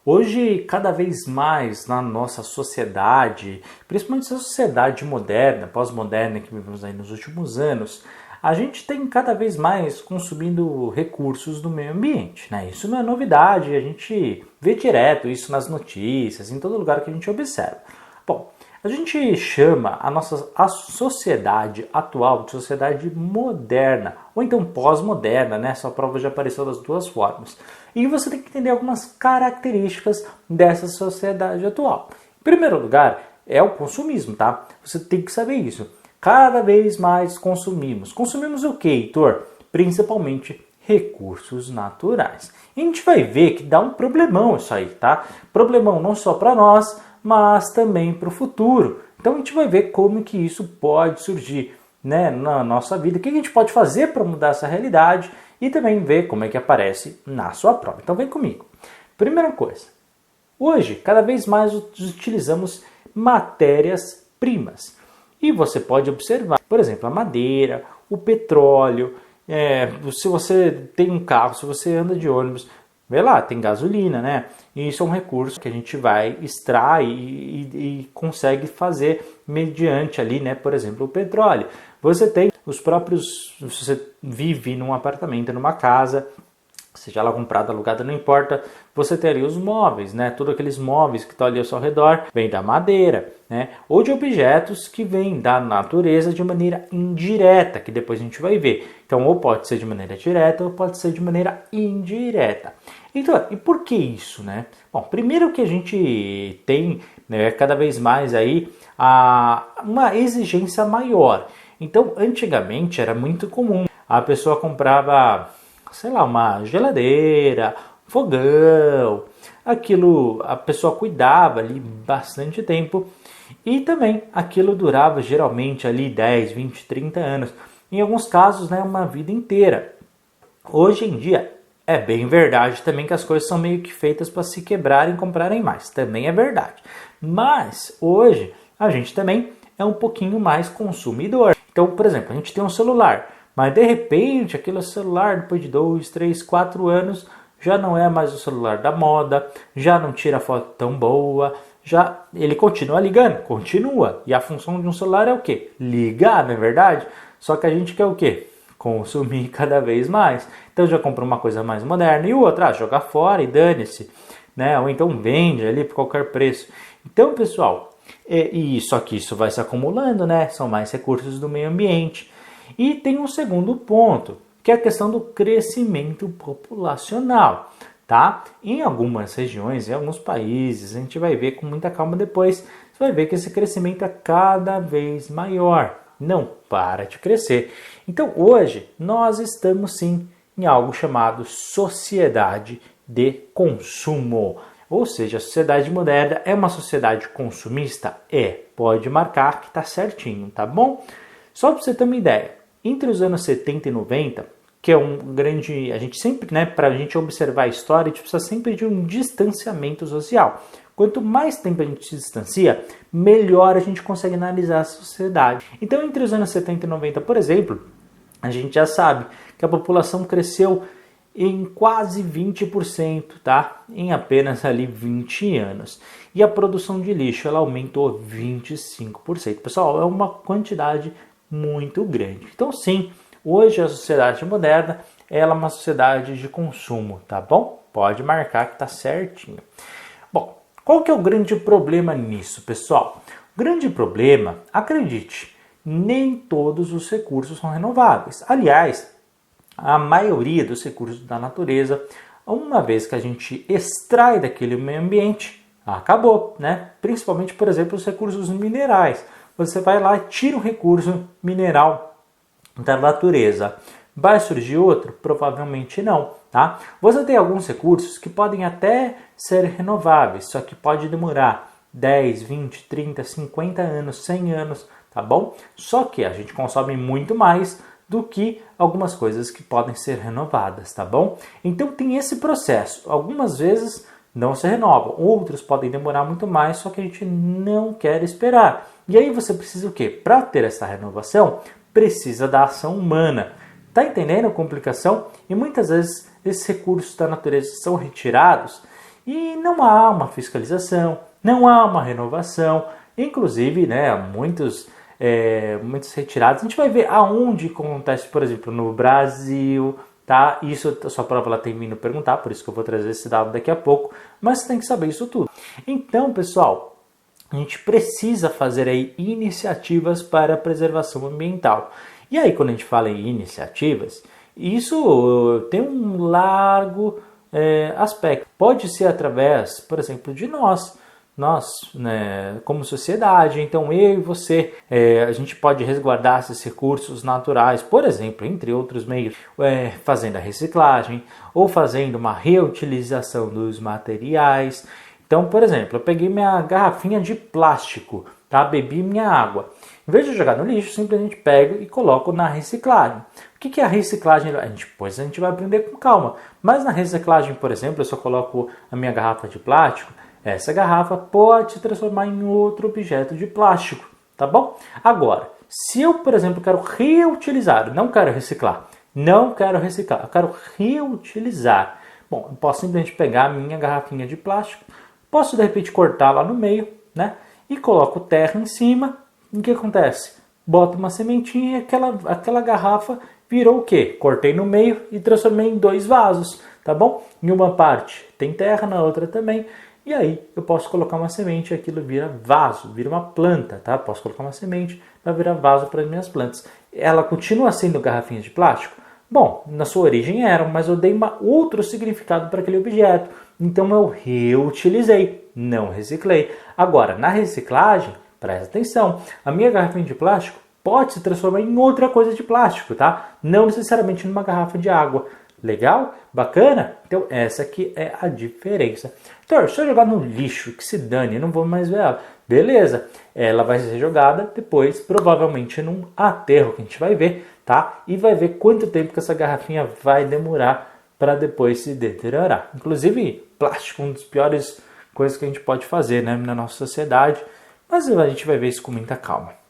Hoje, cada vez mais na nossa sociedade, principalmente essa sociedade moderna, pós-moderna que vivemos aí nos últimos anos, a gente tem cada vez mais consumindo recursos do meio ambiente, né? Isso não é novidade, a gente vê direto isso nas notícias, em todo lugar que a gente observa. Bom, a gente chama a sociedade atual de sociedade moderna, ou então pós-moderna, né? Essa prova já apareceu das duas formas. E você tem que entender algumas características dessa sociedade atual. Em primeiro lugar, é o consumismo, tá? Você tem que saber isso. Cada vez mais consumimos. Consumimos o que, Heitor? Principalmente recursos naturais. E a gente vai ver que dá um problemão isso aí, tá? Problemão não só para nós, mas também para o futuro. Então a gente vai ver como que isso pode surgir, né, na nossa vida, o que a gente pode fazer para mudar essa realidade e também ver como é que aparece na sua prova. Então vem comigo. Primeira coisa, hoje cada vez mais utilizamos matérias-primas. E você pode observar, por exemplo, a madeira, o petróleo, se você tem um carro, se você anda de ônibus, vê lá, tem gasolina, né? E isso é um recurso que a gente vai extrair e consegue fazer mediante ali, né? Por exemplo, o petróleo. Você tem os próprios, se você vive num apartamento, numa casa, seja ela comprada, alugada, não importa, você tem ali os móveis, né? Todos aqueles móveis que estão ali ao seu redor, vêm da madeira, né? Ou de objetos que vêm da natureza de maneira indireta, que depois a gente vai ver. Então, ou pode ser de maneira direta, ou pode ser de maneira indireta. Então, e por que isso, né? Bom, primeiro que a gente tem, né, cada vez mais aí uma exigência maior. Então, antigamente era muito comum. A pessoa comprava, sei lá, uma geladeira, fogão, aquilo a pessoa cuidava ali bastante tempo e também aquilo durava geralmente ali 10, 20, 30 anos. Em alguns casos, né, uma vida inteira. Hoje em dia, é bem verdade também que as coisas são meio que feitas para se quebrarem e comprarem mais. Também é verdade. Mas hoje a gente também é um pouquinho mais consumidor. Então, por exemplo, a gente tem um celular, mas de repente aquele celular depois de 2, 3, 4 anos já não é mais o celular da moda, já não tira foto tão boa, já ele continua ligando, continua. E a função de um celular é o quê? Ligar, não é verdade? Só que a gente quer o quê? Consumir cada vez mais. Então já compra uma coisa mais moderna e outra, joga fora e dane-se, né? Ou então vende ali por qualquer preço. Então, pessoal, só que isso vai se acumulando, né? São mais recursos do meio ambiente. E tem um segundo ponto, que é a questão do crescimento populacional, tá? Em algumas regiões, em alguns países, a gente vai ver com muita calma depois, você vai ver que esse crescimento é cada vez maior, não para de crescer. Então hoje nós estamos sim em algo chamado sociedade de consumo. Ou seja, a sociedade moderna é uma sociedade consumista? Pode marcar que está certinho, tá bom? Só para você ter uma ideia, entre os anos 70 e 90, que é um grande... A gente sempre, né, para a gente observar a história, a gente precisa sempre de um distanciamento social. Quanto mais tempo a gente se distancia, melhor a gente consegue analisar a sociedade. Então, entre os anos 70 e 90, por exemplo, a gente já sabe que a população cresceu em quase 20%, tá? Em apenas ali 20 anos. E a produção de lixo ela aumentou 25%. Pessoal, é uma quantidade muito grande. Então sim, hoje a sociedade moderna ela é uma sociedade de consumo, tá bom? Pode marcar que tá certinho. Bom, qual que é o grande problema nisso, pessoal? O grande problema, acredite, nem todos os recursos são renováveis. Aliás, a maioria dos recursos da natureza, uma vez que a gente extrai daquele meio ambiente, acabou, né? Principalmente, por exemplo, os recursos minerais. Você vai lá e tira um recurso mineral da natureza. Vai surgir outro? Provavelmente não, tá? Você tem alguns recursos que podem até ser renováveis, só que pode demorar 10, 20, 30, 50 anos, 100 anos, tá bom? Só que a gente consome muito mais do que algumas coisas que podem ser renovadas, tá bom? Então tem esse processo. Algumas vezes não se renovam, outros podem demorar muito mais, só que a gente não quer esperar. E aí você precisa o quê? Para ter essa renovação, precisa da ação humana. Tá entendendo a complicação? E muitas vezes esses recursos da natureza são retirados E não há uma fiscalização, não há uma renovação, inclusive, né, muitos retirados. A gente vai ver aonde acontece, por exemplo, no Brasil, tá? Isso a sua prova ela tem vindo perguntar, por isso que eu vou trazer esse dado daqui a pouco, mas você tem que saber isso tudo. Então, pessoal, a gente precisa fazer aí iniciativas para a preservação ambiental. E aí, quando a gente fala em iniciativas, isso tem um largo aspecto. Pode ser através, por exemplo, de nós, né, como sociedade. Então, eu e você, a gente pode resguardar esses recursos naturais, por exemplo, entre outros meios, fazendo a reciclagem ou fazendo uma reutilização dos materiais. Então, por exemplo, eu peguei minha garrafinha de plástico, tá? Bebi minha água. Em vez de jogar no lixo, simplesmente pego e coloco na reciclagem. O que é a reciclagem? Depois a gente vai aprender com calma. Mas na reciclagem, por exemplo, eu só coloco a minha garrafa de plástico. Essa garrafa pode se transformar em outro objeto de plástico, tá bom? Agora, se eu, por exemplo, quero reutilizar, não quero reciclar, eu quero reutilizar. Bom, eu posso simplesmente pegar a minha garrafinha de plástico, posso de repente cortar lá no meio, né? E coloco terra em cima. E o que acontece? Boto uma sementinha e aquela garrafa virou o quê? Cortei no meio e transformei em 2 vasos, tá bom? Em uma parte tem terra, na outra também. E aí eu posso colocar uma semente e aquilo vira vaso, vira uma planta, tá? Posso colocar uma semente, vai virar vaso para as minhas plantas. Ela continua sendo garrafinha de plástico? Bom, na sua origem era, mas eu dei outro significado para aquele objeto. Então eu reutilizei, não reciclei. Agora, na reciclagem, presta atenção, a minha garrafinha de plástico pode se transformar em outra coisa de plástico, tá? Não necessariamente numa garrafa de água. Legal? Bacana? Então essa aqui é a diferença. Então, se eu jogar no lixo, que se dane, eu não vou mais ver ela. Beleza, ela vai ser jogada depois, provavelmente num aterro que a gente vai ver, tá? E vai ver quanto tempo que essa garrafinha vai demorar para depois se deteriorar. Inclusive, plástico é uma das piores coisas que a gente pode fazer, né, na nossa sociedade. Mas a gente vai ver isso com muita calma.